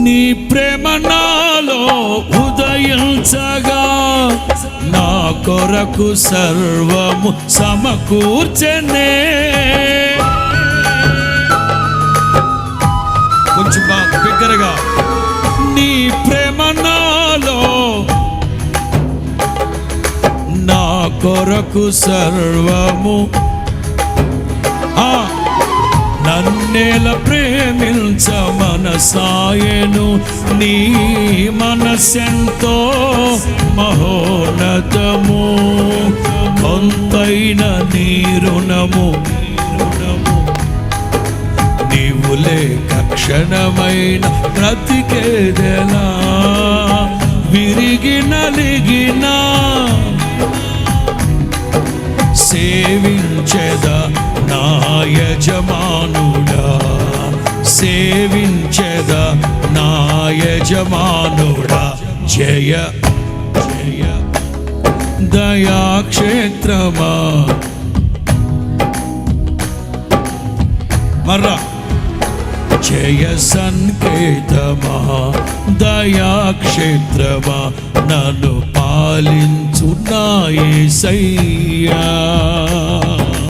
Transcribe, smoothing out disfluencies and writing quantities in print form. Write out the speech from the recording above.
నీ ప్రేమ నాలో ఉదయించగా నా కొరకు సర్వము సమకూర్చెనే. కొంచెం బిగ్గరగా. నీ ప్రేమ నాలో నా కొరకు సర్వము నన్నేల ప్రేమించ మనసాయను. నీ మనసెంతో మహోన్నతము, కొంతైన నీ రుణము నీవు లేక క్షణమైన బ్రతికేదెలా. విరిగి నలిగిన సేవించెదా నా యజమానుడా, సేవించెదా నా యజమానుడా. జయ జయ దయాక్షేత్రమా. మర్రా. జయ సంకేతమా దయాక్షేత్రమా నన్ను పాలించు నా యేసయ్యా.